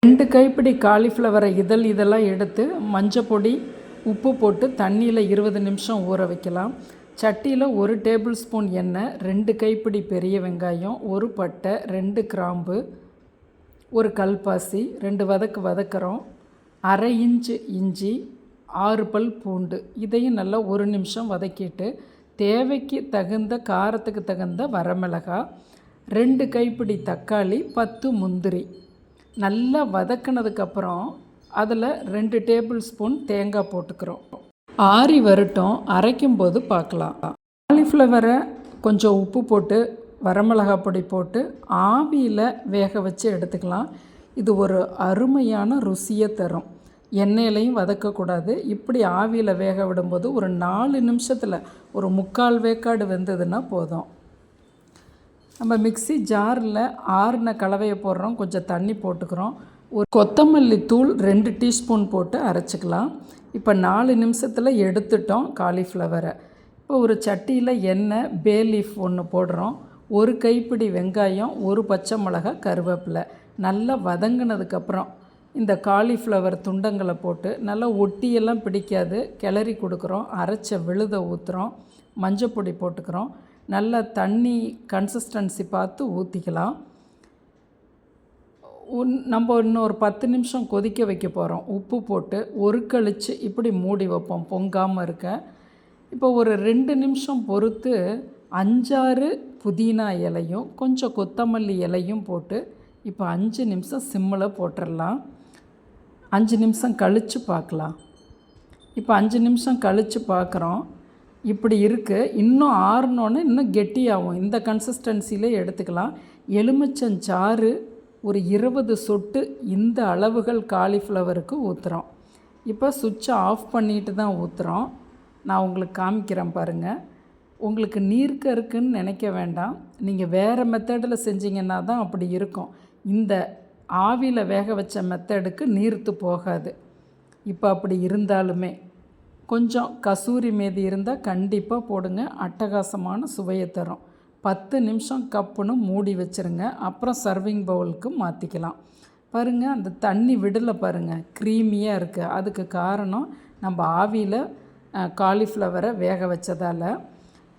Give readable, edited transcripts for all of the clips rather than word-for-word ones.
2 கைப்பிடி காலிஃப்ளவரை இதெல்லாம் எடுத்து மஞ்சள் பொடி உப்பு போட்டு தண்ணியில் 20 நிமிஷம் ஊற வைக்கலாம். சட்டியில் 1 டேபிள் ஸ்பூன் எண்ணெய், 2 கைப்பிடி பெரிய வெங்காயம், 1 பட்டை, 2 கிராம்பு, 1 கல்பாசி, 2 வதக்குறோம். 1/2 இன்ச்சு இஞ்சி, 6 பல் பூண்டு. இதையும் நல்லா 1 நிமிஷம் வதக்கிட்டு தேவைக்கு தகுந்த காரத்துக்கு தகுந்த வரமிளகாய், 2 கைப்பிடி தக்காளி, 10 முந்திரி நல்லா வதக்கினதுக்கப்புறம் அதில் 2 டேபிள் ஸ்பூன் தேங்காய் போட்டுக்கிறோம். ஆறி வரட்டும், அரைக்கும்போது பார்க்கலாம். காலிஃப்ளவரை கொஞ்சம் உப்பு போட்டு வரமிளகாய் பொடி போட்டு ஆவியில் வேக வச்சு எடுத்துக்கலாம். இது ஒரு அருமையான ருசியை தரும். எண்ணெயிலையும் வதக்கக்கூடாது. இப்படி ஆவியில் வேக விடும்போது ஒரு 4 நிமிஷத்தில் ஒரு 3/4 வேக்காடு வெந்ததுன்னா போதும். நம்ம மிக்ஸி ஜாரில் ஆறின கலவையை போடுறோம், கொஞ்சம் தண்ணி போட்டுக்கிறோம். ஒரு கொத்தமல்லி தூள் 2 டீஸ்பூன் போட்டு அரைச்சிக்கலாம். இப்போ 4 நிமிஷத்தில் எடுத்துட்டோம் காலிஃப்ளவரை. இப்போ ஒரு சட்டியில் எண்ணெய், பே லீஃப் 1 போடுறோம். 1 கைப்பிடி வெங்காயம், 1 பச்சை மிளகாய், கருவேப்பிலை நல்லா வதங்கினதுக்கப்புறம் இந்த காலிஃப்ளவர் துண்டங்களை போட்டு நல்லா ஒட்டியெல்லாம் பிடிக்காது கிளறி கொடுக்குறோம். அரைச்ச விழுதை ஊற்றுறோம், மஞ்சள் பொடி போட்டுக்கிறோம். நல்லா தண்ணி கன்சிஸ்டன்சி பார்த்து ஊற்றிக்கலாம். நம்ம இன்னும் ஒரு 10 நிமிஷம் கொதிக்க வைக்க போகிறோம். உப்பு போட்டு ஒரு கழிச்சு இப்படி மூடி வைப்போம் பொங்காமல் இருக்க. இப்போ ஒரு 2 நிமிஷம் பொறுத்து 5-6 புதினா இலையும் கொஞ்சம் கொத்தமல்லி இலையும் போட்டு இப்போ 5 நிமிஷம் சிம்மில் போட்டுடலாம். 5 நிமிஷம் கழித்து பார்க்கலாம். இப்போ 5 நிமிஷம் கழித்து பார்க்குறோம். இப்படி இருக்குது. இன்னும் ஆறினோன்னு இன்னும் கெட்டியாகும். இந்த கன்சிஸ்டன்சியிலே எடுத்துக்கலாம். எலுமிச்சஞ்சாறு ஒரு 20 சொட்டு இந்த அளவுகள் காலிஃப்ளவருக்கு ஊற்றுறோம். இப்போ சுவிட்சை ஆஃப் பண்ணிட்டு தான் ஊற்றுறோம். நான் உங்களுக்கு காமிக்கிறேன் பாருங்கள். உங்களுக்கு நீர்க்க இருக்குன்னு நினைக்க வேண்டாம். நீங்கள் வேறு மெத்தடில் செஞ்சிங்கன்னா தான் அப்படி இருக்கும். இந்த ஆவியில் வேக வச்ச மெத்தடுக்கு நீர்த்து போகாது. இப்போ அப்படி இருந்தாலுமே கொஞ்சம் கசூரி மேதி இருந்தால் கண்டிப்பாக போடுங்க. அட்டகாசமான சுவையை தரும். 10 நிமிஷம் கப்புன்னு மூடி வச்சுருங்க. அப்புறம் சர்விங் பவுலுக்கு மாற்றிக்கலாம். பாருங்கள், அந்த தண்ணி விடலை பாருங்கள், க்ரீமியாக இருக்குது. அதுக்கு காரணம் நம்ம ஆவியில் காலிஃப்ளவரை வேக வச்சதால்.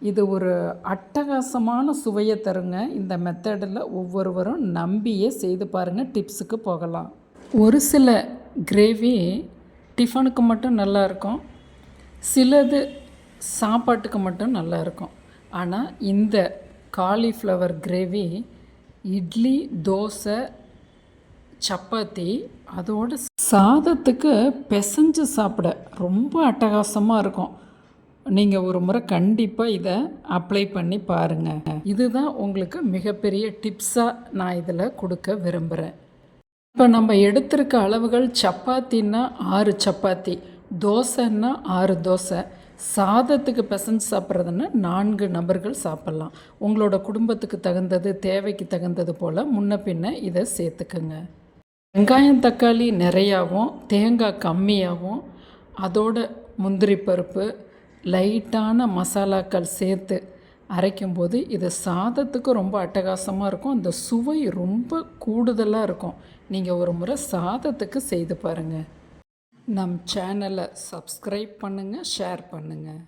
இது ஒரு அட்டகாசமான சுவையை தருங்க. இந்த மெத்தடில் ஒவ்வொருவரும் நம்பியே செய்து பாருங்கள். டிப்ஸுக்கு போகலாம். ஒரு சில கிரேவி டிஃபனுக்கு மட்டும் நல்லாயிருக்கும், சிலது சாப்பாட்டுக்கு மட்டும் நல்லாயிருக்கும். ஆனால் இந்த காலிஃப்ளவர் கிரேவி இட்லி, தோசை, சப்பாத்தி அதோட சாதத்துக்கு பிசைஞ்சு சாப்பிட ரொம்ப அட்டகாசமாக இருக்கும். நீங்கள் ஒரு முறை கண்டிப்பாக இதை அப்ளை பண்ணி பாருங்கள். இதுதான் உங்களுக்கு மிகப்பெரிய டிப்ஸாக நான் இதில் கொடுக்க விரும்புகிறேன். இப்போ நம்ம எடுத்திருக்க அளவுகள் சப்பாத்தின்னா 6 சப்பாத்தி, தோசைன்னா 6 தோசை, சாதத்துக்கு பிசைஞ்சு சாப்பிட்றதுன்னா 4 நபர்கள் சாப்பிட்லாம். உங்களோட குடும்பத்துக்கு தகுந்தது, தேவைக்கு தகுந்தது போல் முன்ன பின்ன இதை சேர்த்துக்குங்க. வெங்காயம் தக்காளி நிறையாவும் தேங்காய் கம்மியாகவும் அதோட முந்திரி பருப்பு லைட்டான மசாலாக்கள் சேர்த்து அரைக்கும்போது இது சாதத்துக்கு ரொம்ப அட்டகாசமாக இருக்கும். அந்த சுவை ரொம்ப கூடுதலாக இருக்கும். நீங்கள் ஒரு முறை சாதத்துக்கு செய்து பாருங்கள். நம் சேனலை சப்ஸ்கிரைப் பண்ணுங்கள், ஷேர் பண்ணுங்கள்.